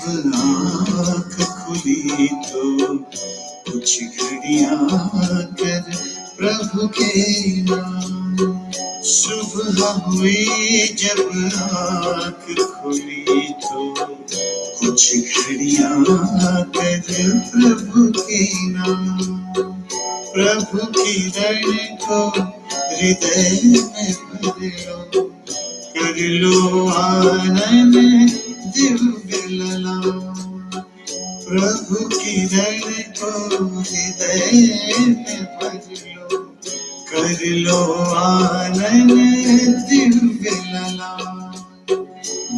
आँख खुली तो कुछ घड़ियाँ कर प्रभु के नाम। सुबह हुई जब आँख खुली तो कुछ घड़ियाँ कर प्रभु के नाम। प्रभु की रण को हृदय में भर लो, कर लो आनंद दिव्य लला। प्रभु की रण को हृदय में भर लो, कर लो आनंद दिव्य लला।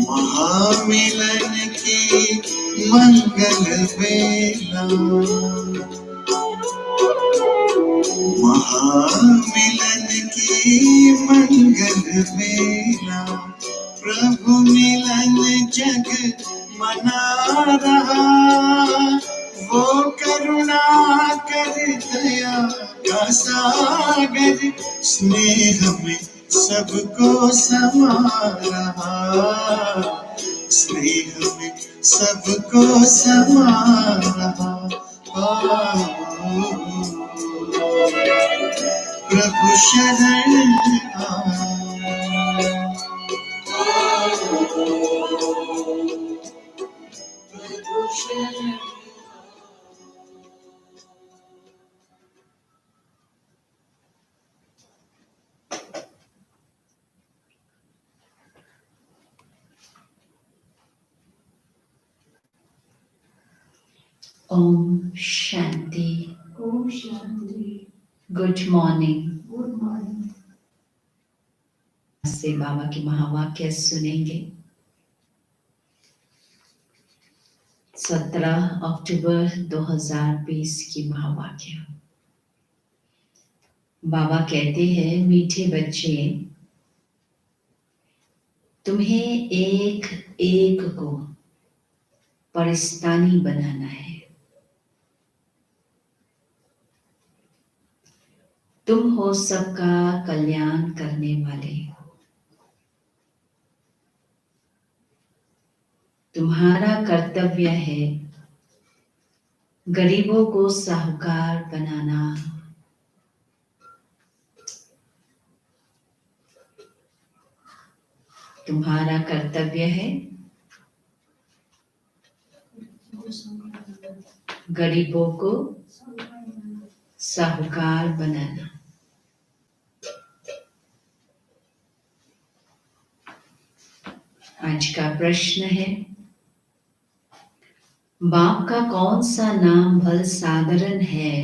महामिलन की मंगल बेला, महामिलन की मंगल बेला। प्रभु मिलन जग मना रहा, वो करुणा कर दया का सागर स्नेह में सबको समा रहा, स्नेह में सबको समा रहा। प्रभु शरण आओ। प्रभु शरण। ओम शांति। ओम शांति। Good morning. Good morning. से बाबा की महावाक्य सुनेंगे। 17 अक्टूबर 2020 की महावाक्य। बाबा कहते हैं, मीठे बच्चे, तुम्हें एक एक को परिस्तानी बनाना है। तुम हो सबका कल्याण करने वाले। तुम्हारा कर्तव्य है गरीबों को साहूकार बनाना। तुम्हारा कर्तव्य है गरीबों को साहूकार बनाना। आज का प्रश्न है, बाप का कौन सा नाम भल साधारण है,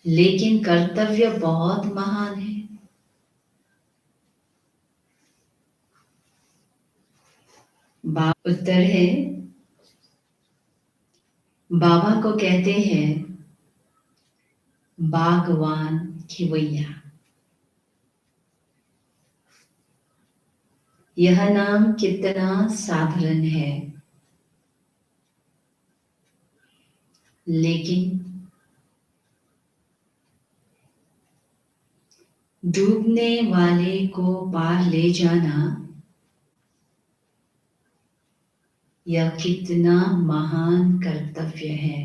लेकिन कर्तव्य बहुत महान है? बाप उत्तर है, बाबा को कहते हैं बागवान खिवैया। यह नाम कितना साधारण है, लेकिन डूबने वाले को पार ले जाना यह कितना महान कर्तव्य है।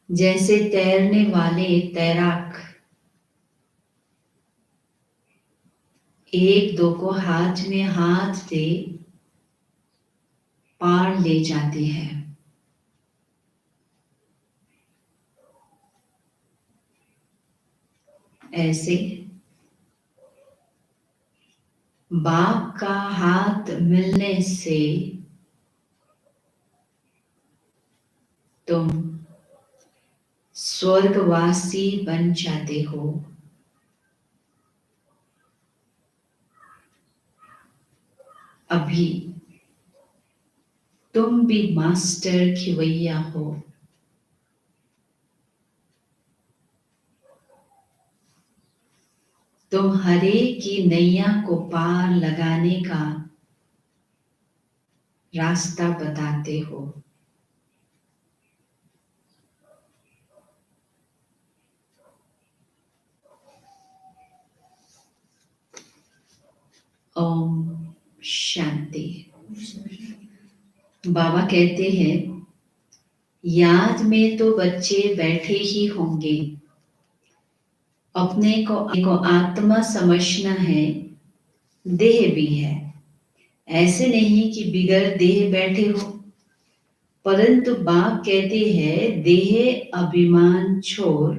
जैसे तैरने वाले तैराक एक दो को हाथ में हाथ से पार ले जाते हैं, ऐसे बाप का हाथ मिलने से तुम स्वर्गवासी बन जाते हो। अभी तुम भी मास्टर खिवैया हो। तुम हरे की नैया को पार लगाने का रास्ता बताते हो। ओम शांति। बाबा कहते हैं, याद में तो बच्चे बैठे ही होंगे, अपने को आत्मा समझना है, देह भी है। ऐसे नहीं कि बिगर देह बैठे हो, परंतु बाप कहते हैं, देह अभिमान छोड़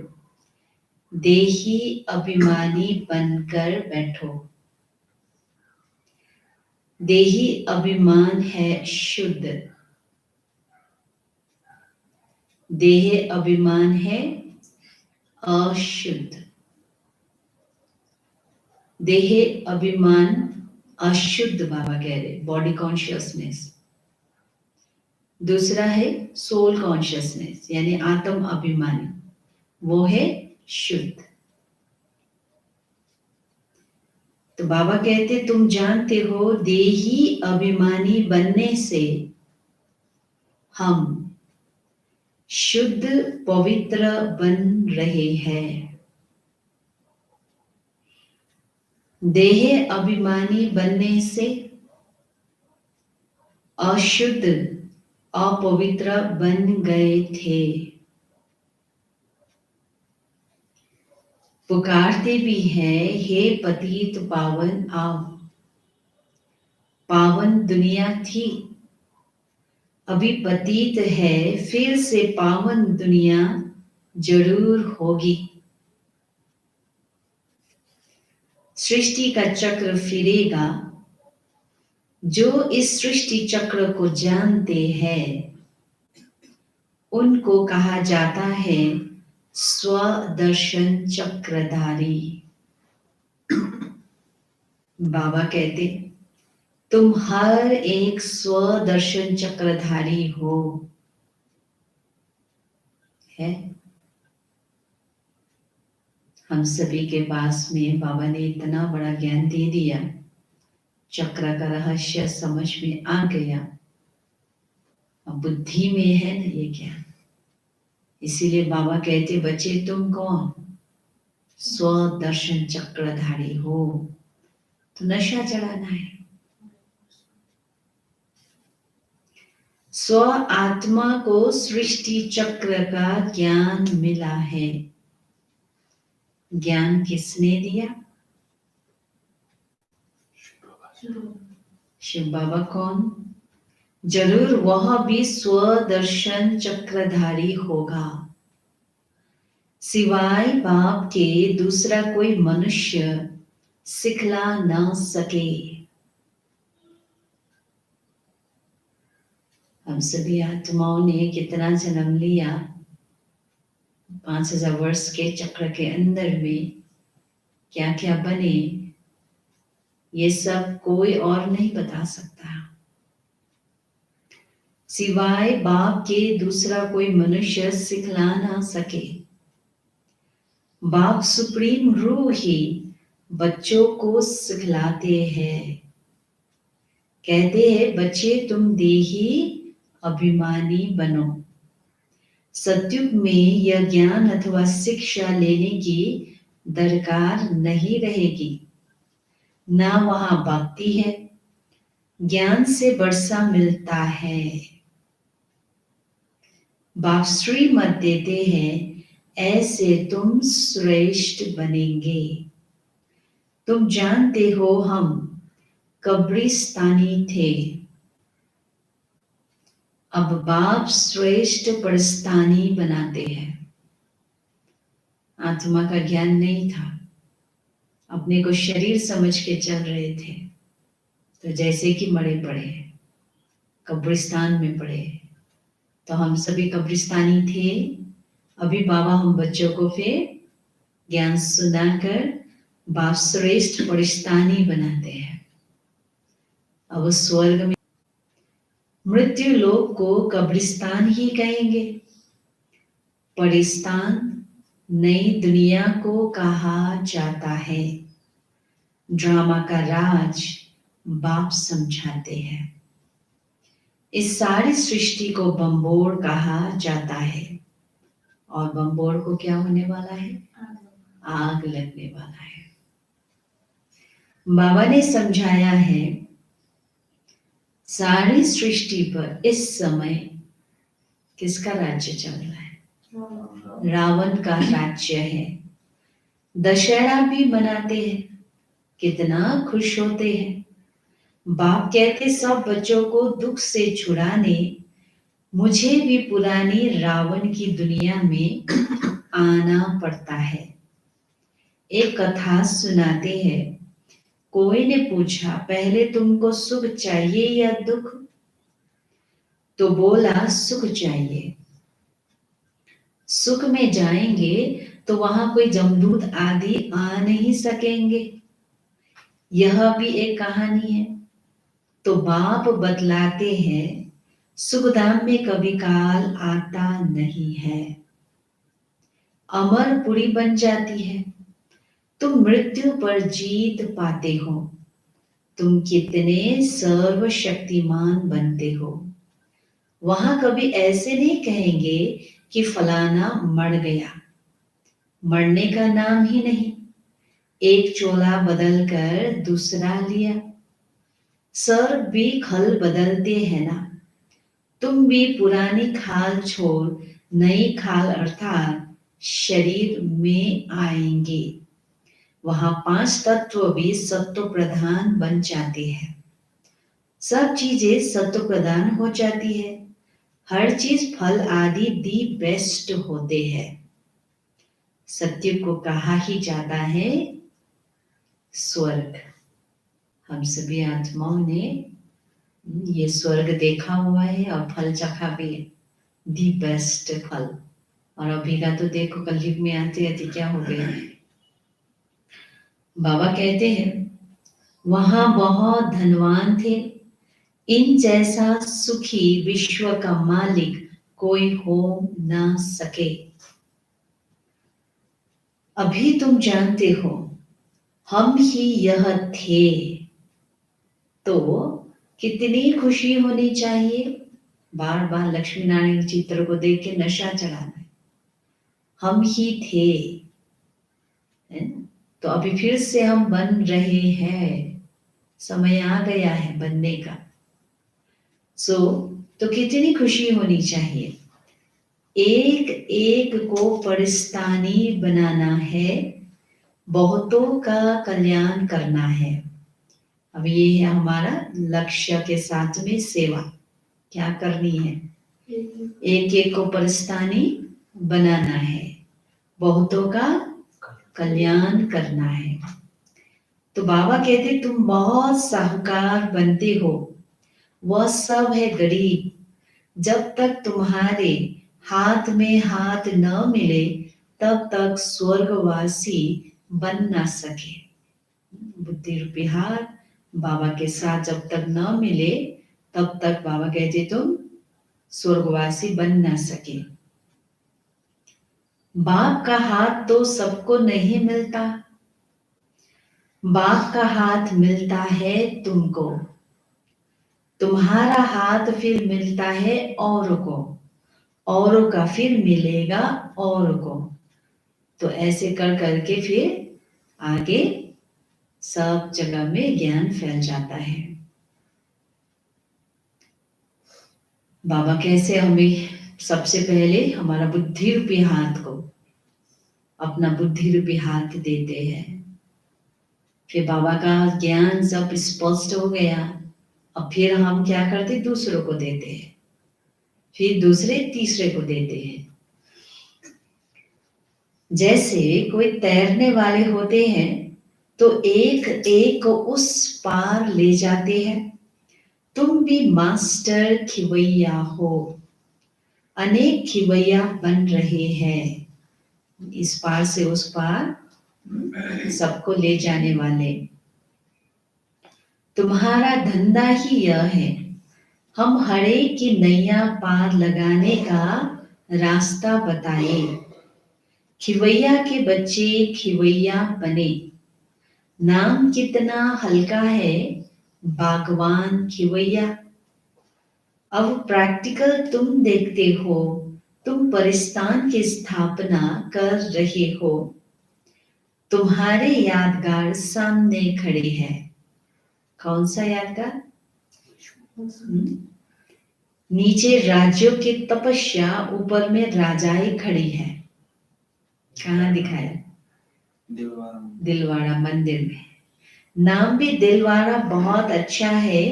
देही अभिमानी बनकर बैठो। देही अभिमान है शुद्ध, देह अभिमान है अशुद्ध। देह अभिमान अशुद्ध बाबा कह रहे, बॉडी कॉन्शियसनेस। दूसरा है सोल कॉन्शियसनेस, यानी आत्म अभिमानी, वो है शुद्ध। तो बाबा कहते, तुम जानते हो, देही अभिमानी बनने से हम शुद्ध पवित्र बन रहे हैं। देह अभिमानी बनने से अशुद्ध अपवित्र बन गए थे। पुकारते भी हैं, हे पतित पावन आओ। पावन दुनिया थी, अभी पतित है, फिर से पावन दुनिया जरूर होगी। सृष्टि का चक्र फिरेगा। जो इस सृष्टि चक्र को जानते हैं, उनको कहा जाता है स्वदर्शन चक्रधारी। बाबा कहते, तुम हर एक स्वदर्शन चक्रधारी हो। है हम सभी के पास में बाबा ने इतना बड़ा ज्ञान दे दिया, चक्र का रहस्य समझ में आ गया। अब बुद्धि में है ना ये ज्ञान, इसीलिए बाबा कहते, बच्चे तुम कौन? स्वदर्शन चक्रधारी हो। तो नशा चढ़ाना है। स्व आत्मा को सृष्टि चक्र का ज्ञान मिला है। ज्ञान किसने दिया? शिव बाबा। कौन? जरूर वह भी स्वदर्शन चक्रधारी होगा। सिवाय बाप के दूसरा कोई मनुष्य सिखला न सके। हम सभी आत्माओं ने कितना जन्म लिया, 5000 वर्ष के चक्र के अंदर में क्या क्या बने, ये सब कोई और नहीं बता सकता। सिवाय बाप के दूसरा कोई मनुष्य सिखला ना सके। बाप सुप्रीम रूह ही बच्चों को सिखलाते हैं। कहते हैं, बच्चे तुम देही अभिमानी बनो। सत्युग में यह ज्ञान अथवा शिक्षा लेने की दरकार नहीं रहेगी। ना वहां भक्ति है, ज्ञान से वर्षा मिलता है। बाप श्रीमत देते हैं, ऐसे तुम श्रेष्ठ बनेंगे। तुम जानते हो, हम कब्रिस्तानी थे, अब बाप श्रेष्ठ परस्तानी बनाते हैं। आत्मा का ज्ञान नहीं था, अपने को शरीर समझ के चल रहे थे, तो जैसे कि मरे पड़े, कब्रिस्तान में पड़े। तो हम सभी कब्रिस्तानी थे। अभी बाबा हम बच्चों को फिर ज्ञान सुनाकर बाप श्रेष्ठ परिस्तानी बनाते हैं। अब स्वर्ग में मृत्यु लोक को कब्रिस्तान ही कहेंगे। परिस्तान नई दुनिया को कहा जाता है। ड्रामा का राज बाप समझाते हैं। इस सारी सृष्टि को बम्बोड़ कहा जाता है, और बम्बोड़ को क्या होने वाला है? आग लगने वाला है। बाबा ने समझाया है सारी सृष्टि पर इस समय किसका राज्य चल रहा है? रावण का राज्य है। दशहरा भी मनाते हैं, कितना खुश होते हैं। बाप कहते सब बच्चों को दुख से छुड़ाने मुझे भी पुरानी रावण की दुनिया में आना पड़ता है। एक कथा सुनाते हैं। कोई ने पूछा पहले तुमको सुख चाहिए या दुख? तो बोला सुख चाहिए। सुख में जाएंगे तो वहां कोई जमदूत आदि आ नहीं सकेंगे। यह भी एक कहानी है। तो बाप बतलाते हैं सुखधाम में कभी काल आता नहीं है, अमर पुरी बन जाती है। तुम मृत्यु पर जीत पाते हो। तुम कितने सर्वशक्तिमान बनते हो। वहां कभी ऐसे नहीं कहेंगे कि फलाना मर गया। मरने का नाम ही नहीं। एक चोला बदल कर दूसरा लिया। सर भी खल बदलते हैं ना। तुम भी पुरानी खाल छोड़ नई खाल अर्थात शरीर में आएंगे। वहां 5 तत्व भी सत्व प्रधान बन जाते हैं। सब चीजें सत्व प्रधान हो जाती है। हर चीज फल आदि दी बेस्ट होते हैं। सत्य को कहा ही जाता है स्वर्ग। हम सभी आत्माओं ने ये स्वर्ग देखा हुआ है और फल चखा भी है, दी बेस्ट फल। और अभी का तो देखो कलयुग में आते आते क्या हो गया। बाबा कहते हैं वहां बहुत धनवान थे। इन जैसा सुखी विश्व का मालिक कोई हो ना सके। अभी तुम जानते हो हम ही यह थे, तो कितनी खुशी होनी चाहिए। बार बार लक्ष्मी नारायण चित्र को देख के नशा चढ़ाना है। हम ही थे, है ना? तो अभी फिर से हम बन रहे हैं। समय आ गया है बनने का। तो कितनी खुशी होनी चाहिए। एक एक को परिस्तानी बनाना है, बहुतों का कल्याण करना है। अब ये है हमारा लक्ष्य के साथ में सेवा क्या करनी है। एक एक को परिस्तानी बनाना है, बहुतों का कल्याण करना है। तो बाबा कहते तुम बहुत साहूकार बनते हो, वह सब है गरीब। जब तक तुम्हारे हाथ में हाथ न मिले तब तक स्वर्गवासी बन ना सके। बुद्धि रूपी हाथ बाबा के साथ जब तक न मिले तब तक बाबा कहते तुम स्वर्गवासी बन ना सके। बाप का हाथ तो सबको नहीं मिलता। बाप का हाथ मिलता है तुमको। तुम्हारा हाथ फिर मिलता है औरों को, औरों का फिर मिलेगा औरों को। तो ऐसे कर करके फिर आगे सब जगह में ज्ञान फैल जाता है। बाबा कैसे हमें सबसे पहले हमारा बुद्धि रूपी हाथ को, अपना बुद्धि रूपी हाथ देते हैं। फिर बाबा का ज्ञान सब स्पष्ट हो गया। अब फिर हम क्या करते, दूसरों को देते हैं, फिर दूसरे तीसरे को देते हैं। जैसे कोई तैरने वाले होते हैं तो एक एक को उस पार ले जाते हैं। तुम भी मास्टर खिवैया हो, अनेक खिवैया बन रहे हैं, इस पार से उस पार सबको ले जाने वाले। तुम्हारा धंधा ही यह है, हम हरे की नैया पार लगाने का रास्ता बताए। खिवैया के बच्चे खिवैया बने। नाम कितना हल्का है, बागवान खिवैया। अब प्रैक्टिकल तुम देखते हो, तुम परिस्तान की स्थापना कर रहे हो। तुम्हारे यादगार सामने खड़े हैं। कौन सा यादगार? नीचे राज्यों की तपस्या, ऊपर में राजाएं खड़ी है। कहाँ दिखाया? दिलवाड़ा मंदिर में। नाम भी दिलवाड़ा बहुत अच्छा है।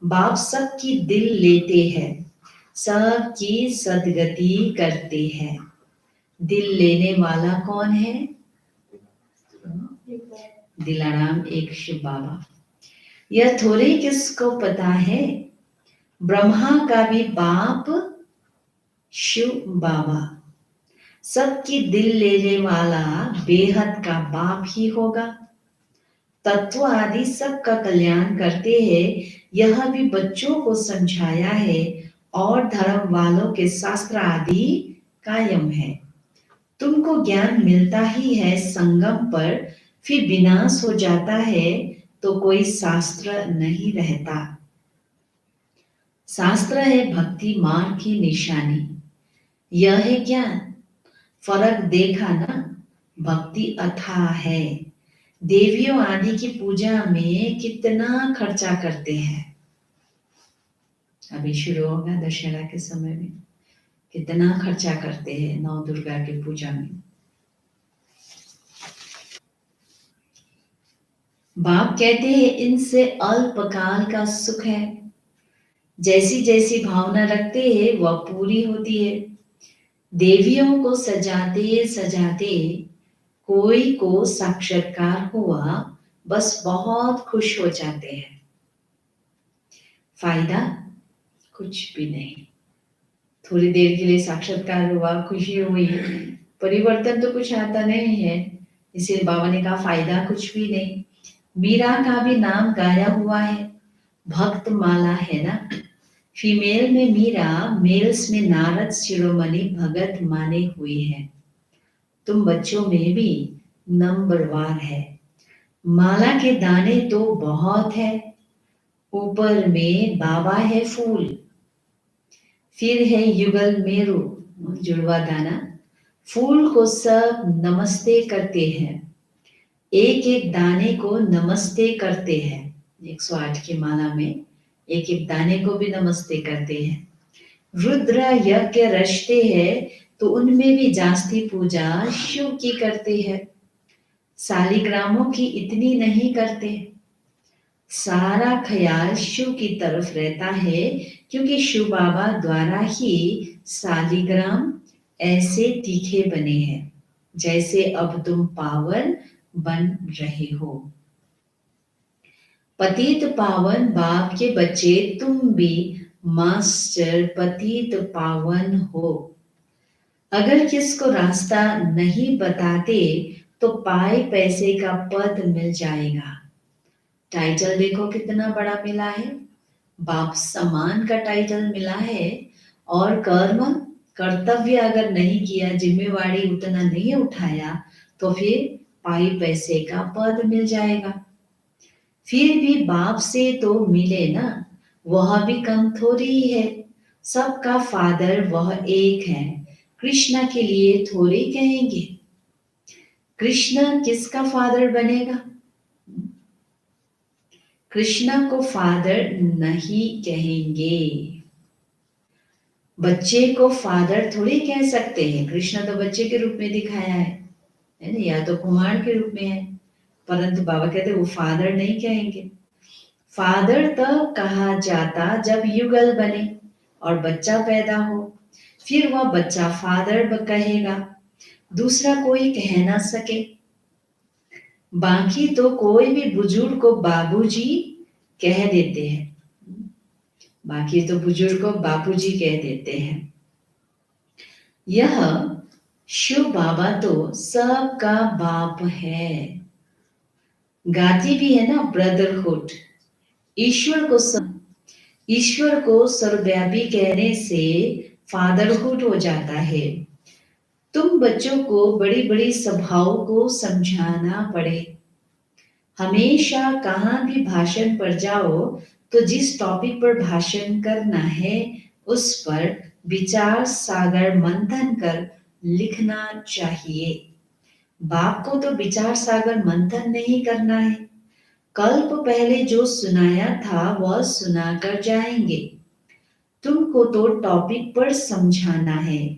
बाप सबकी दिल लेते हैं, सबकी सदगति करते हैं। दिल लेने वाला कौन है? दिलाराम एक शिव बाबा। यह थोड़ी किसको पता है, ब्रह्मा का भी बाप शिव बाबा। सबकी दिल लेने वाला बेहद का बाप ही होगा। तत्व आदि सबका कल्याण करते हैं, यह भी बच्चों को समझाया है। और धर्म वालों के शास्त्र आदि कायम है। तुमको ज्ञान मिलता ही है संगम पर, फिर विनाश हो जाता है तो कोई शास्त्र नहीं रहता। शास्त्र है भक्ति मार्ग की निशानी। यह है ज्ञान। फर्क देखा ना? भक्ति अथाह है। देवियों आदि की पूजा में कितना खर्चा करते हैं। अभी शुरू होगा दशहरा के समय में, कितना खर्चा करते हैं नौ दुर्गा की पूजा में। बाप कहते हैं इनसे अल्पकाल का सुख है। जैसी जैसी भावना रखते हैं वह पूरी होती है। देवियों को सजाते सजाते कोई को साक्षात्कार हुआ, बस बहुत खुश हो जाते हैं। फायदा कुछ भी नहीं। थोड़ी देर के लिए साक्षात्कार हुआ, खुशी हुई, परिवर्तन तो कुछ आता नहीं है। इसलिए बाबा ने कहा फायदा कुछ भी नहीं। मीरा का भी नाम गाया हुआ है, भक्त माला है ना। फीमेल में मीरा, मेल्स में नारद शिरोमणि भगत माने हुए हैं। तुम बच्चों में भी नंबरवार है। माला के दाने तो बहुत है। ऊपर में बाबा है फूल, फिर है युगल मेरू जुड़वा दाना। फूल को सब नमस्ते करते हैं, एक एक दाने को नमस्ते करते हैं। 108 की माला में एक एक दाने को भी नमस्ते करते हैं। रुद्र यज्ञ रचते हैं तो उनमें भी जास्ती पूजा शिव की करते हैं। शालिग्रामों की इतनी नहीं करते। सारा ख्याल शिव की तरफ रहता है, क्योंकि शिव बाबा द्वारा ही शालिग्राम ऐसे तीखे बने हैं जैसे अब तुम पावन बन रहे हो। पतित पावन बाप के बच्चे तुम भी मास्टर पतित पावन हो। अगर किसको रास्ता नहीं बताते तो पाए पैसे का पद मिल जाएगा। टाइटल देखो कितना बड़ा मिला है, बाप समान का टाइटल मिला है। और कर्म कर्तव्य अगर नहीं किया, जिम्मेवारी उतना नहीं उठाया, तो फिर पाई पैसे का पद मिल जाएगा। फिर भी बाप से तो मिले ना, वह भी कम थोड़ी है। सबका फादर वह एक है, कृष्णा के लिए थोड़ी कहेंगे। कृष्णा किसका फादर बनेगा? कृष्णा को फादर नहीं कहेंगे। बच्चे को फादर थोड़ी कह सकते हैं। कृष्णा तो बच्चे के रूप में दिखाया है ना, या तो कुमार के रूप में है, परंतु बाबा कहते वो फादर नहीं कहेंगे। फादर तब कहा जाता जब युगल बने और बच्चा पैदा हो, फिर वह बच्चा फादर कहेगा, दूसरा कोई कह ना सके। बाकी तो कोई भी बुजुर्ग को बाबूजी कह देते हैं। बाकी तो बुजुर्ग को बापूजी कह देते हैं। यह शिव बाबा तो सबका बाप है। गाती भी है ना ब्रदरहुड। ईश्वर को सर्वव्यापी कहने से फादरहुड हो जाता है। तुम बच्चों को बड़ी बड़ी सभाओं को समझाना पड़े। हमेशा कहाँ भी भाषण पर जाओ तो जिस टॉपिक पर भाषण करना है उस पर विचार सागर मंथन कर लिखना चाहिए। बाप को तो विचार सागर मंथन नहीं करना है। कल्प पहले जो सुनाया था वह सुनाकर जाएंगे। तुमको तो टॉपिक पर समझाना है।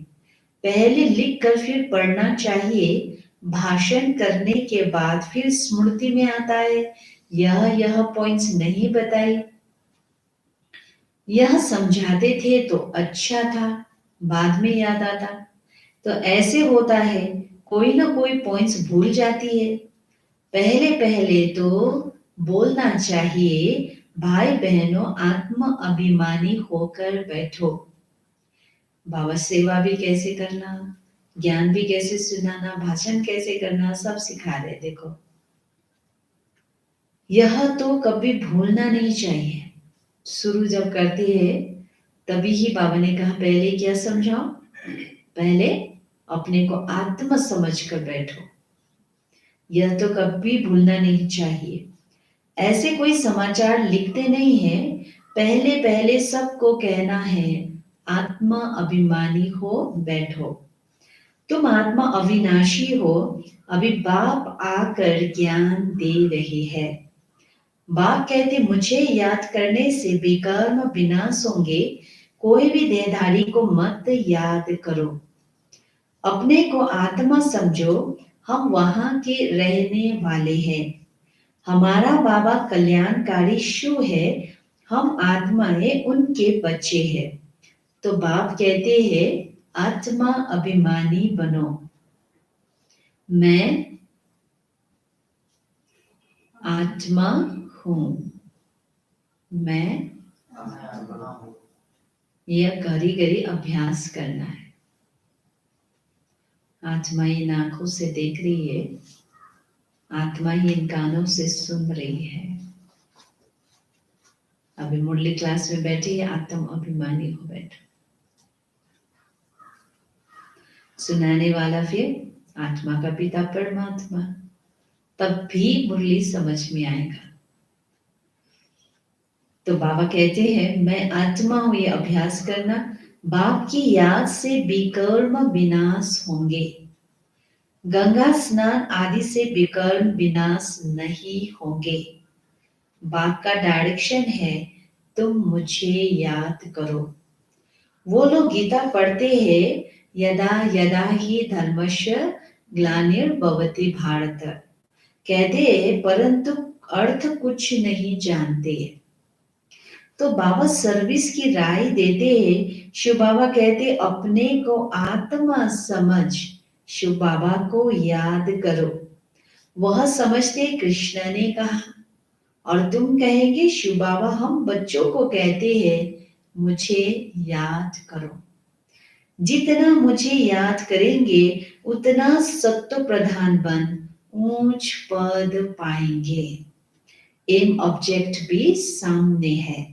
पहले लिख कर फिर पढ़ना चाहिए। भाषण करने के बाद फिर स्मृति में आता है यह पॉइंट्स नहीं बताई। यह समझाते थे तो अच्छा था, बाद में याद आता। तो ऐसे होता है, कोई ना कोई पॉइंट्स भूल जाती है। पहले पहले तो बोलना चाहिए, भाई बहनों आत्म अभिमानी होकर बैठो। बाबा सेवा भी कैसे करना, ज्ञान भी कैसे सुनाना, भाषण कैसे करना, सब सिखा रहे। देखो यह तो कभी भूलना नहीं चाहिए। शुरू जब करते हैं तभी ही बाबा ने कहा पहले क्या समझाओ, पहले अपने को आत्म समझ कर बैठो। यह तो कभी भूलना नहीं चाहिए। ऐसे कोई समाचार लिखते नहीं है, पहले पहले सबको कहना है आत्मा अभिमानी हो बैठो। तुम आत्मा अविनाशी हो। अभी बाप आकर ज्ञान दे रहे हैं। बाप कहते मुझे याद करने से विकर्म विनाश होंगे। कोई भी देहधारी को मत याद करो, अपने को आत्मा समझो। हम वहां के रहने वाले हैं। हमारा बाबा कल्याणकारी शिव है। हम आत्माएं उनके बच्चे हैं। तो बाप कहते हैं आत्मा अभिमानी बनो। मैं आत्मा हूं। मैं यह घड़ी घड़ी अभ्यास करना है। आत्मा इन आंखों से देख रही है, आत्मा ही इन कानों से सुन रही है। अभी मुरली क्लास में बैठी है, आत्म अभिमानी हो बैठो। सुनाने वाला फिर आत्मा का पिता परमात्मा। तब भी मुरली समझ में आएगा। तो बाबा कहते हैं मैं आत्मा हूं, ये अभ्यास करना। बाप की याद से विकर्म विनाश होंगे। गंगा स्नान आदि से विकर्म विनाश नहीं होंगे। बाप का डायरेक्शन है तुम मुझे याद करो। वो लोग गीता पढ़ते हैं यदा यदा ही धर्मस्य ग्लानिर्भवति भारत, कहते हैं परंतु अर्थ कुछ नहीं जानते। तो बाबा सर्विस की राय देते हैं। शिव बाबा कहते अपने को आत्मा समझ, शिव बाबा को याद करो। वह समझते कृष्ण ने कहा, और तुम कहेंगे शिव बाबा हम बच्चों को कहते हैं मुझे याद करो। जितना मुझे याद करेंगे उतना सत्व प्रधान बन ऊंच पद पाएंगे। एम ऑब्जेक्ट भी सामने है।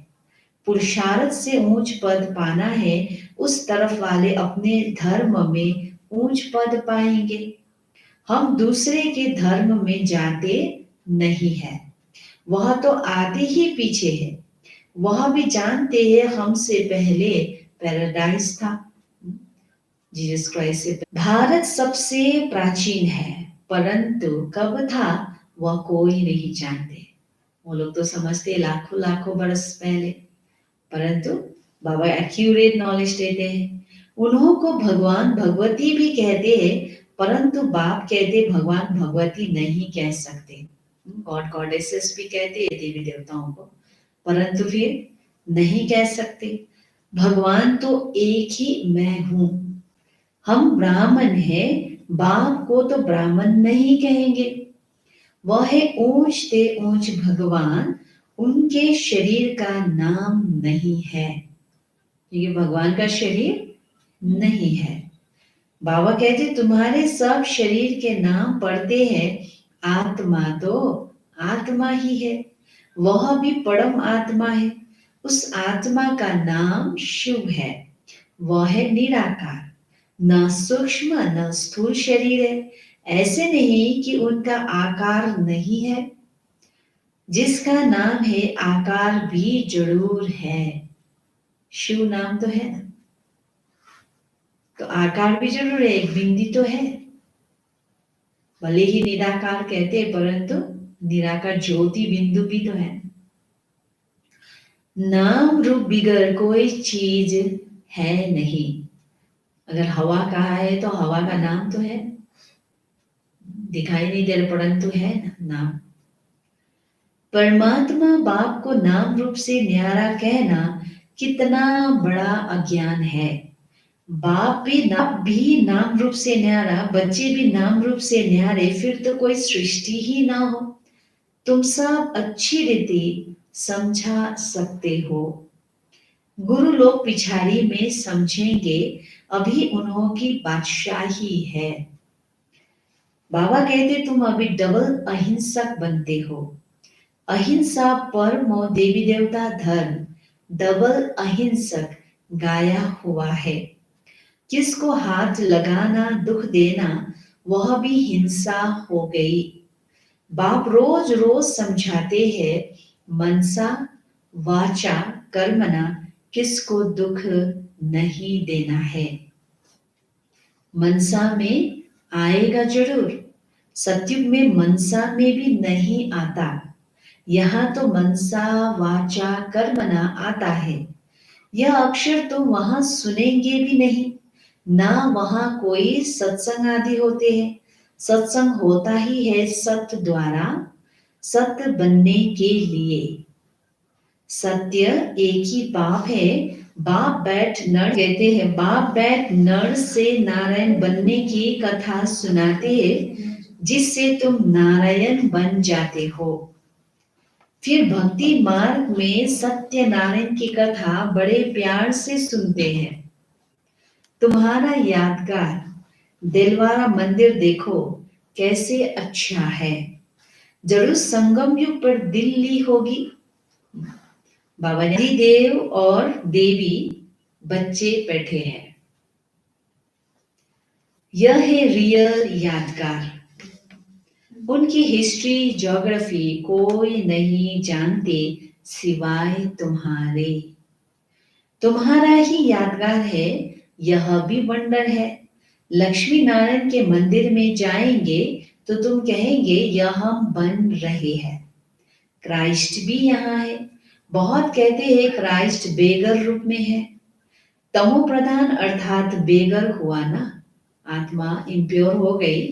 पुरुषार्थ से ऊंच पद पाना है, उस तरफ वाले अपने धर्म में ऊंच पद पाएंगे। हम दूसरे के धर्म में जाते नहीं है, वह तो आते ही पीछे है। वह भी जानते हैं हमसे पहले पैराडाइज था। जीसस क्राइस्ट से भारत सबसे प्राचीन है, परंतु कब था वह कोई नहीं जानते। वो लोग तो समझते लाखों लाखों बरस पहले, परंतु बाबा एक्यूरेट नॉलेज देते हैं। उन्हों को भगवान भगवती भी कहते हैं, परंतु बाप कहते भगवान भगवती नहीं कह सकते। गॉड गॉडेसेस भी कहते हैं देवी देवताओं को, परंतु फिर नहीं कह सकते। भगवान तो एक ही मैं हूं। हम ब्राह्मण हैं, बाप को तो ब्राह्मण नहीं कहेंगे। वह है ऊंच ते ऊंच भगवान, उनके शरीर का नाम नहीं है। ये भगवान का शरीर नहीं है। बाबा कहते तुम्हारे सब शरीर के नाम पढ़ते हैं, आत्मा तो आत्मा ही है। वह भी परम आत्मा है। उस आत्मा का नाम शिव है। वह है निराकार, न सूक्ष्म न स्थूल शरीर है। ऐसे नहीं कि उनका आकार नहीं है। जिसका नाम है आकार भी जरूर है। शिव नाम तो है ना, तो आकार भी जरूर है, एक बिंदी तो है। भले ही निराकार कहते हैं, परंतु निराकार ज्योति बिंदु भी तो है। नाम रूप बिगर कोई चीज है नहीं। अगर हवा कहा है तो हवा का नाम तो है, दिखाई नहीं दे रहा परंतु है ना नाम। परमात्मा बाप को नाम रूप से न्यारा कहना कितना बड़ा अज्ञान है। बाप भी नाम रूप से न्यारा, बच्चे भी नाम रूप से न्यारे, फिर तो कोई सृष्टि ही ना हो। तुम सब अच्छी रीति समझा सकते हो। गुरु लोग पिछाड़ी में समझेंगे, अभी उन्हों की बादशाही है। बाबा कहते तुम अभी डबल अहिंसक बनते हो। अहिंसा परमो देवी देवता धर्म, डबल अहिंसक गाया हुआ है। किसको हाथ लगाना दुख देना वह भी हिंसा हो गई। बाप रोज रोज समझाते हैं, मनसा वाचा कर्मना, किसको दुख नहीं देना है। मनसा में आएगा जरूर, सत्युग में मनसा में भी नहीं आता। यहाँ तो मनसा वाचा कर्मना आता है। यह अक्षर तो वहां सुनेंगे भी नहीं, ना वहां कोई सत्संग आदि होते हैं। सत्संग होता ही है सत्य द्वारा, सत्य बनने के लिए। सत्य एक ही बाप है। बाप बैठ नर कहते हैं, बाप बैठ नर से नारायण बनने की कथा सुनाते हैं, जिससे तुम नारायण बन जाते हो। फिर भक्ति मार्ग में सत्यनारायण की कथा बड़े प्यार से सुनते हैं। तुम्हारा यादगार दिलवारा मंदिर देखो कैसे अच्छा है। जरूर संगम युग पर दिल ली होगी। बाबा जी देव और देवी बच्चे बैठे हैं। यह है रियल यादगार। उनकी हिस्ट्री ज्योग्राफी कोई नहीं जानते सिवाय तुम्हारे। तुम्हारा ही यादगार है, यह भी वंडर है। लक्ष्मी नारायण के मंदिर में जाएंगे तो तुम कहेंगे यह हम बन रहे हैं। क्राइस्ट भी यहाँ है। बहुत कहते हैं क्राइस्ट बेगर रूप में है। तमो प्रधान अर्थात बेगर हुआ ना, आत्मा इम्प्योर हो गई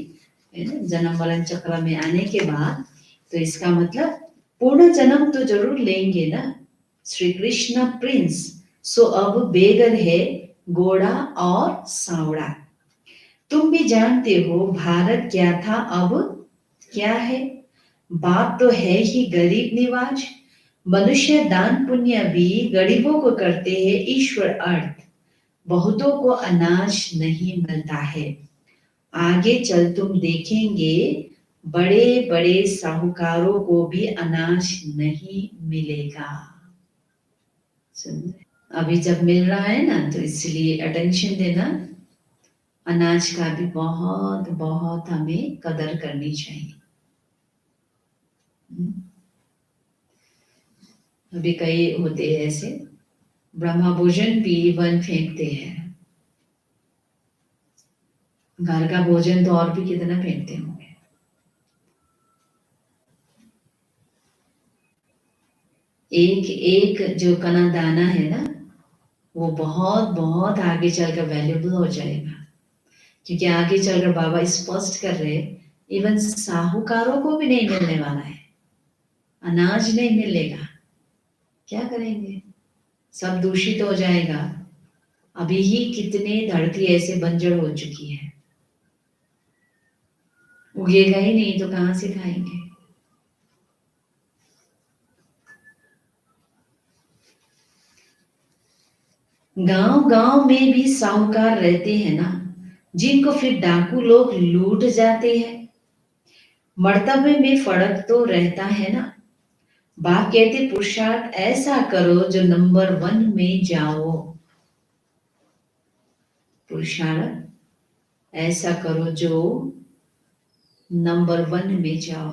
है ना जन्म मरण चक्र में आने के बाद। तो इसका मतलब पूर्ण जन्म तो जरूर लेंगे ना। श्री कृष्ण प्रिंस, सो अब बेगर है घोड़ा और सांवड़ा। तुम भी जानते हो भारत क्या था अब क्या है। बाप तो है ही गरीब निवाज। मनुष्य दान पुण्य भी गरीबों को करते हैं ईश्वर अर्थ। बहुतों को अनाज नहीं मिलता है। आगे चल तुम देखेंगे बड़े बड़े साहूकारों को भी अनाज नहीं मिलेगा। अभी जब मिल रहा है ना तो इसलिए अटेंशन देना। अनाज का भी बहुत बहुत हमें कदर करनी चाहिए। अभी कई होते हैं ऐसे, ब्रह्मा भोजन भी वन फेंकते हैं। घर का भोजन तो और भी कितना फेंकते होंगे। एक एक जो कना दाना है ना, वो बहुत बहुत आगे चलकर वैल्यूबल हो जाएगा। क्योंकि आगे चलकर बाबा स्पष्ट कर रहे, इवन साहूकारों को भी नहीं मिलने वाला है, अनाज नहीं मिलेगा। क्या करेंगे, सब दूषित हो जाएगा। अभी ही कितने धरती ऐसे बंजर हो चुकी है, उगेगा ही नहीं तो कहां से खाएंगे। गांव गांव में भी साहूकार रहते हैं ना, जिनको फिर डाकू लोग लूट जाते हैं। मर्तबे में फर्क तो रहता है ना। बाप कहते पुरुषार्थ ऐसा करो जो नंबर 1 में जाओ। पुरुषार्थ ऐसा करो जो नंबर 1 में जाओ।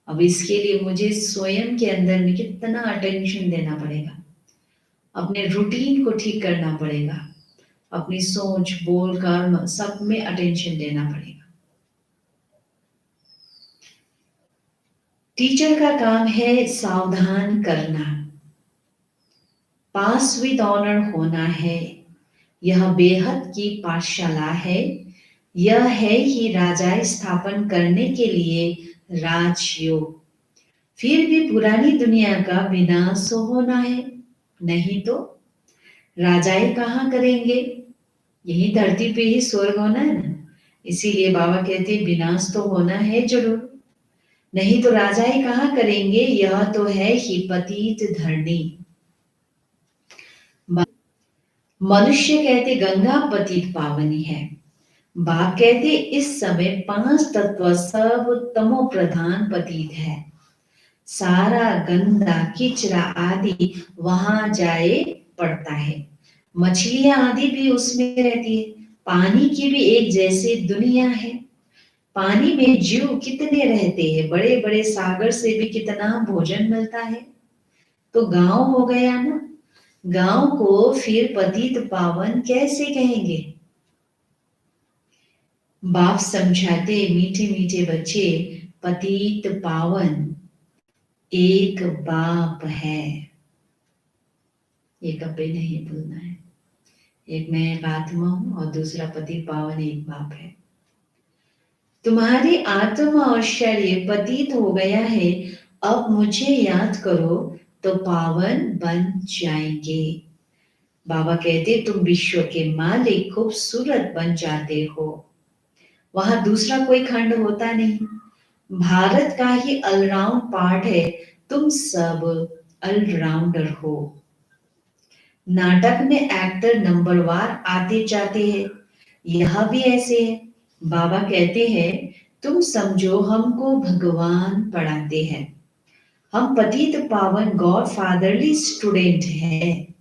अब इसके लिए मुझे स्वयं के अंदर में कितना अटेंशन देना पड़ेगा। अपने रूटीन को ठीक करना पड़ेगा। अपनी सोच बोल कर्म सब में अटेंशन देना पड़ेगा। टीचर का काम है सावधान करना, पास विद ऑनर होना है। यह बेहद की पाठशाला है। यह है ही राजा स्थापन करने के लिए राजयोग। फिर भी पुरानी दुनिया का विनाश होना है, नहीं तो राजाएं कहाँ करेंगे? यही धरती पे ही स्वर्ग होना है ना। इसीलिए बाबा कहते हैं विनाश तो होना है जरूर, नहीं तो राजाएं कहाँ करेंगे? यह तो है ही पतित धरणी। मनुष्य कहते गंगा पतित पावनी है। बाप कहते इस समय 5 तत्व सब तमो प्रधान पतित है। सारा गंदा किचरा आदि वहां जाए पड़ता है। मछलियां आदि भी उसमें रहती है। पानी की भी एक जैसी दुनिया है। पानी में जीव कितने रहते हैं, बड़े बड़े सागर से भी कितना भोजन मिलता है। तो गांव हो गया ना, गांव को फिर पतित पावन कैसे कहेंगे? बाप समझाते मीठे मीठे बच्चे, पतित पावन एक बाप है। ये कभी नहीं भूलना है। एक मैं एक आत्मा हूं और दूसरा पतित पावन एक बाप है। तुम्हारी आत्मा और शरीर पतित हो गया है, अब मुझे याद करो तो पावन बन जाएंगे। बाबा कहते तुम विश्व के मालिक खूबसूरत बन जाते हो। वहां दूसरा कोई खंड होता नहीं। भारत का ही ऑलराउंड पार्ट है। तुम सब ऑलराउंडर हो। नाटक में एक्टर नंबरवार आते जाते हैं, यह भी ऐसे है। बाबा कहते हैं तुम समझो हमको भगवान पढ़ाते हैं। हम पतित पावन गॉड फादरली स्टूडेंट हैं।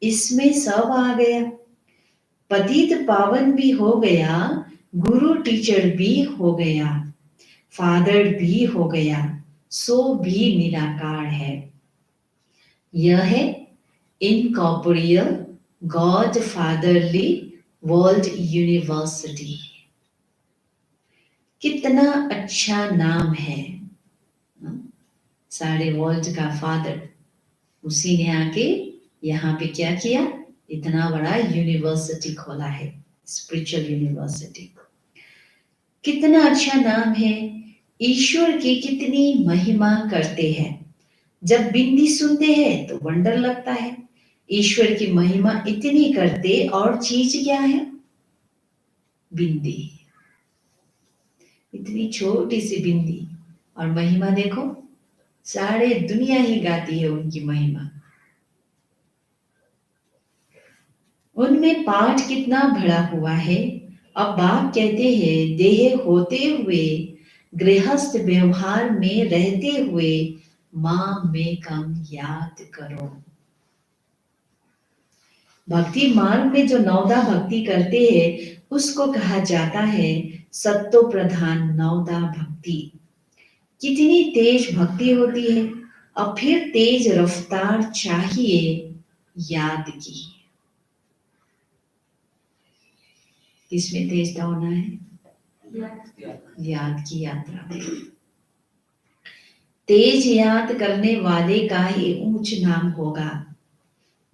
इसमें सब आ गया। पतित पावन भी हो गया, गुरु टीचर भी हो गया, फादर भी हो गया, सो भी निराकार है। यह है incorporeal God fatherly world university. कितना अच्छा नाम है। सारे वर्ल्ड का फादर उसी ने आके यहाँ पे क्या किया? इतना बड़ा यूनिवर्सिटी खोला है, स्पिरिचुअल यूनिवर्सिटी। कितना अच्छा नाम है। ईश्वर की कितनी महिमा करते हैं। जब बिंदी सुनते हैं तो वंडर लगता है। ईश्वर की महिमा इतनी करते और चीज क्या है? बिंदी। इतनी छोटी सी बिंदी और महिमा देखो, सारे दुनिया ही गाती है उनकी महिमा। उनमें पाठ कितना भरा हुआ है। अब बाप कहते हैं देह होते हुए, गृहस्थ व्यवहार में रहते हुए मां में कम याद करो। भक्ति मार्ग में जो नवदा भक्ति करते हैं उसको कहा जाता है सत्तो प्रधान नवदा भक्ति। कितनी तेज भक्ति होती है। अब फिर तेज रफ्तार चाहिए याद की। किसमें तेज दौड़ना है? याद की यात्रा में। तेज याद करने वाले का ही ऊंच नाम होगा।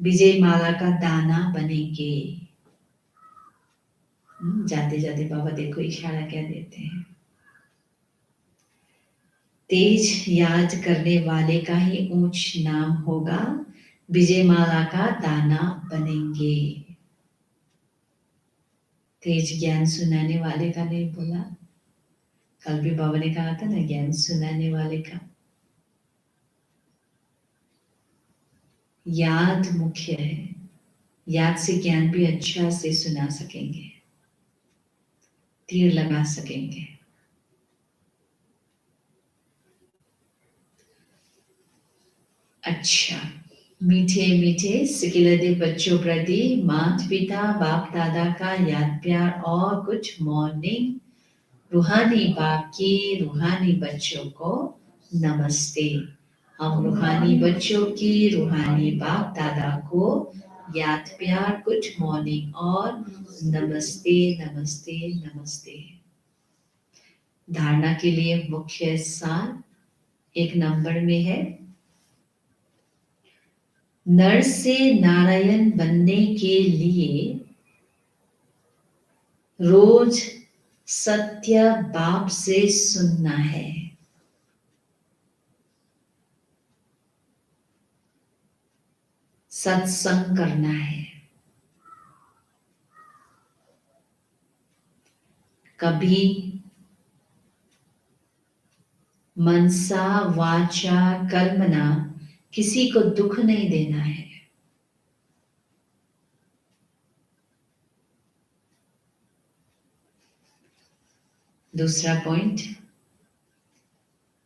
विजय माला का दाना बनेंगे। जाते जाते बाबा देखो इशारा क्या देते हैं। तेज याद करने वाले का ही ऊंच नाम होगा, विजय माला का दाना बनेंगे। तेज ज्ञान सुनाने वाले का नहीं बोला। कल भी बाबा ने कहा था ना, ज्ञान सुनाने वाले का। याद मुख्य है। याद से ज्ञान भी अच्छा से सुना सकेंगे, तीर लगा सकेंगे। अच्छा, मीठे मीठे सिकिलदे बच्चों प्रति माता पिता बाप दादा का याद प्यार और कुछ मॉर्निंग रूहानी बाप की रूहानी बच्चों को नमस्ते। हम रूहानी बच्चों की रूहानी बाप दादा को याद प्यार कुछ मॉर्निंग और नमस्ते नमस्ते नमस्ते। धारणा के लिए मुख्य सार, एक नंबर में है, नर से नारायण बनने के लिए रोज सत्य बाप से सुनना है। सत्संग करना है। कभी मनसा वाचा कर्मणा किसी को दुख नहीं देना है। दूसरा पॉइंट,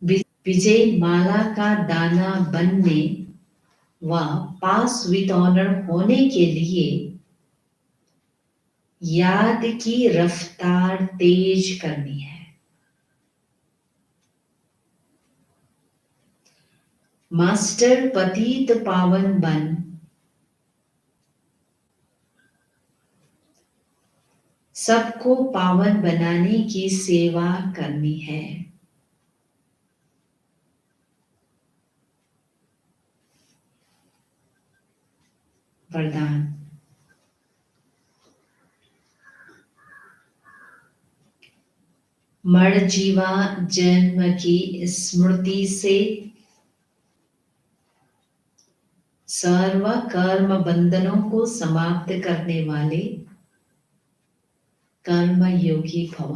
विजय माला का दाना बनने व पास विद ऑनर होने के लिए याद की रफ्तार तेज करनी है। मास्टर पतित पावन बन सबको पावन बनाने की सेवा करनी है। वरदान, मरजीवा जन्म की स्मृति से सर्व कर्म बंधनों को समाप्त करने वाले कर्म योगी भव।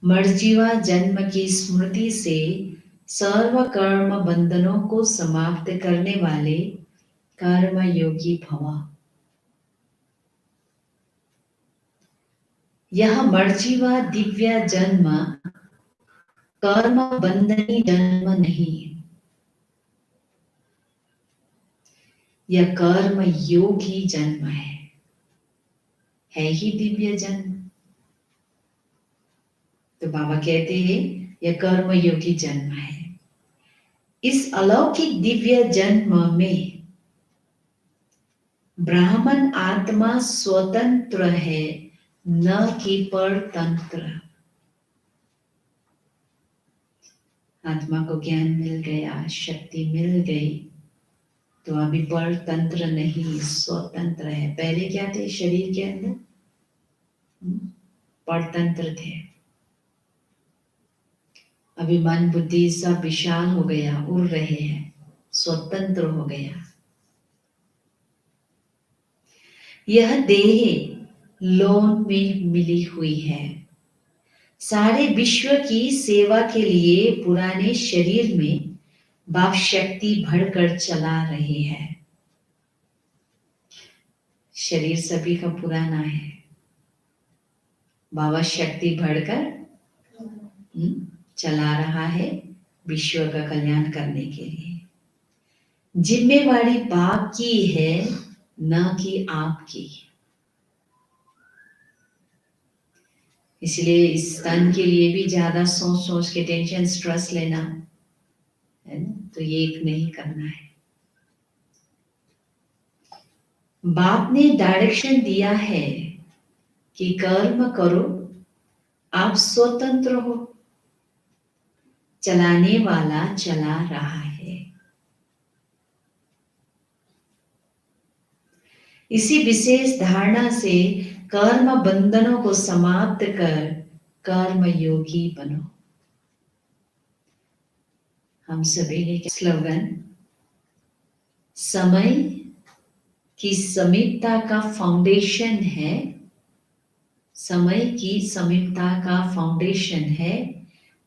मरजीवा जन्म की स्मृति से सर्व कर्म बंधनों को समाप्त करने वाले कर्म योगी भव। यह मरजीवा दिव्य जन्म कर्म बंधनी जन्म नहीं, यह कर्म योगी जन्म है ही दिव्य जन्म। तो बाबा कहते हैं यह कर्म योगी जन्म है। इस अलौकिक दिव्य जन्म में ब्राह्मण आत्मा स्वतंत्र है, न कि परतंत्र। आत्मा को ज्ञान मिल गया, शक्ति मिल गई, तो अभी परतंत्र नहीं, स्वतंत्र है। पहले क्या थे शरीर के अंदर? परतंत्र थे। अभी मन बुद्धि सब विशाल हो गया, उड़ रहे हैं, स्वतंत्र हो गया। यह देह लोन में मिली हुई है। सारे विश्व की सेवा के लिए पुराने शरीर में बाप शक्ति भरकर चला रहे हैं। शरीर सभी का पुराना है, बाबा शक्ति भरकर चला रहा है विश्व का कल्याण करने के लिए। जिम्मेवारी बाप की है, न कि आपकी। इसलिए इस तन के लिए भी ज्यादा सोच सोच के टेंशन स्ट्रेस लेना है ना, तो ये एक नहीं करना है। बाप ने डायरेक्शन दिया है कि कर्म करो, आप स्वतंत्र हो, चलाने वाला चला रहा है। इसी विशेष धारणा से कर्म बंधनों को समाप्त कर कर्म योगी बनो। हम सभी ने स्लोगन, समय की समीपता का फाउंडेशन है, समय की समीपता का फाउंडेशन है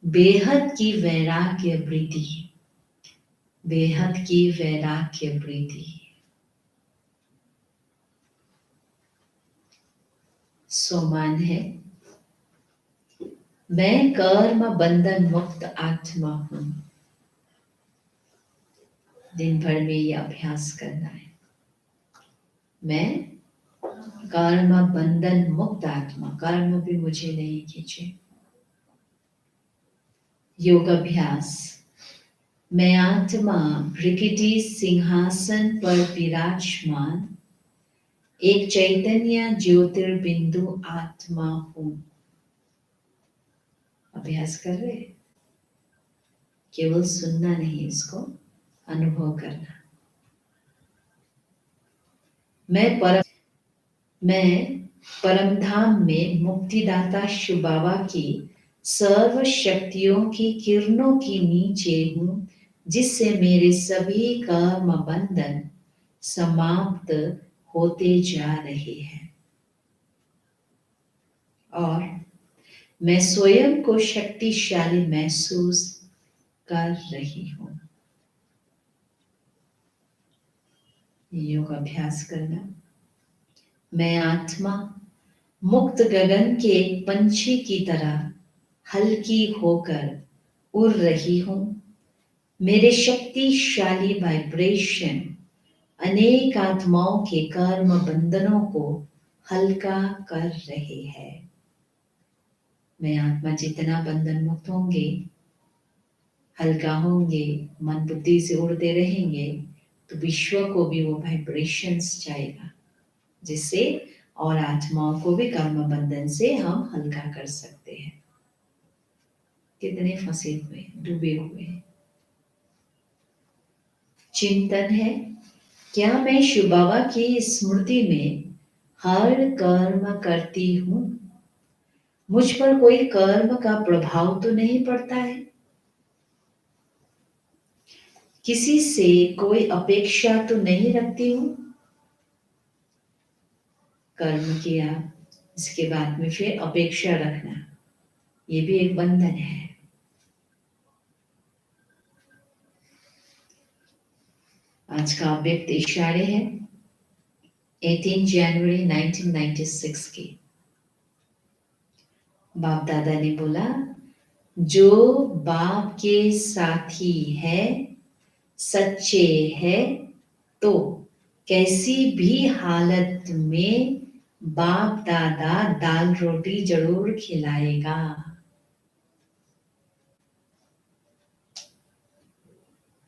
बेहद की वैराग्य वृद्धि, बेहद की वैराग्य वृद्धि। सोमान है, मैं कर्म बंधन मुक्त आत्मा हूं। दिन भर में ये अभ्यास करना है, मैं कर्म बंधन मुक्त आत्मा, कर्म भी मुझे नहीं खींचे। योग अभ्यास, मैं आत्मा भृकुटी सिंहासन पर विराजमान एक चैतन्य ज्योतिर्बिंदु आत्मा हूं। अभ्यास कर रहे हैं, केवल सुनना नहीं, इसको अनुभव करना। मैं परमधाम में मुक्तिदाता शिव बाबा की सर्व शक्तियों की किरणों की नीचे हूँ, जिससे मेरे सभी कर्म बंधन समाप्त होते जा रहे हैं और मैं स्वयं को शक्तिशाली महसूस कर रही हूँ। योग अभ्यास करना। मैं आत्मा मुक्त गगन के एक पंछी की तरह हल्की होकर उड़ रही हूँ। मेरे शक्तिशाली वाइब्रेशन अनेक आत्माओं के कर्म बंधनों को हल्का कर रहे हैं। मैं आत्मा जितना बंधन मुक्त होंगे, हल्का होंगे, मन बुद्धि से उड़ते रहेंगे, तो विश्व को भी वो वाइब्रेशंस जाएगा, जिससे और आत्माओं को भी कर्म बंधन से हम हल्का कर सकते हैं। कितने फंसे हुए, डूबे हुए। चिंतन है, क्या मैं शिव बाबा की स्मृति में हर कर्म करती हूँ? मुझ पर कोई कर्म का प्रभाव तो नहीं पड़ता है? किसी से कोई अपेक्षा तो नहीं रखती हूँ? कर्म किया, इसके बाद में फिर अपेक्षा रखना, ये भी एक बंधन है। आज का व्यक्त इशारे है 18 जनवरी 1996 की। बाप दादा ने बोला, जो बाप के साथी है, सच्चे है, तो कैसी भी हालत में बाप दादा दाल रोटी जरूर खिलाएगा।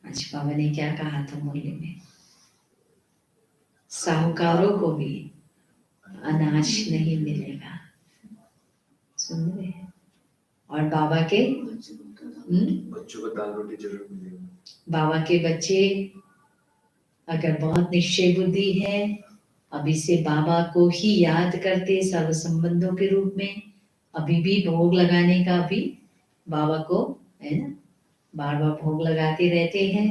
आज बाबा ने क्या कहा था मुरली में? साहूकारों को भी अनाज नहीं मिलेगा। सुन रहे हैं? और बाबा के बच्चों को दाल रोटी जरूर मिलेगा। बाबा के बच्चे अगर बहुत निश्चय बुद्धि है, अभी से बाबा को ही याद करते सर्व संबंधों के रूप में, अभी भी भोग लगाने का भी बाबा को है ना, बार बार भोग लगाते रहते हैं,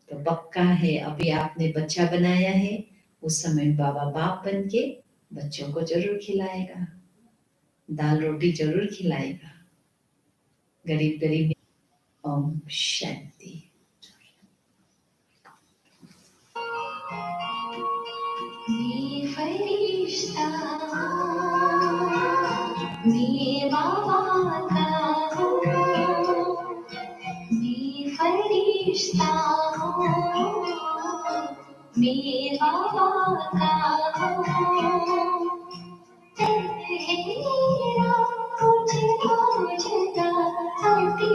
तो पक्का है अभी आपने बच्चा बनाया है, उस समय बाबा बाप बन के बच्चों को जरूर खिलाएगा, दाल रोटी जरूर खिलाएगा। गरीब गरीब। ओम शांति। मी फरिश्ता मी बाबा का हूँ, मी फरिश्ता मी बाबा का हूँ। तेरा मुझको मुझका आती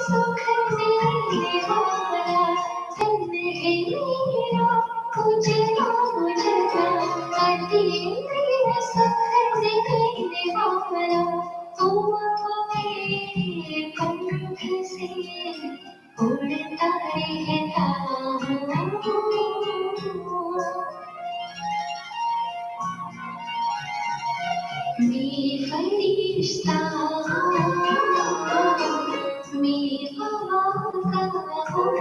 सुख देने वाला, तेरा मुझको मुझका आती सुख देने वाला, तुम मेरे पंख से उड़ता रहता हूँ। मी फरिश्ता मी बाबा का हूँ।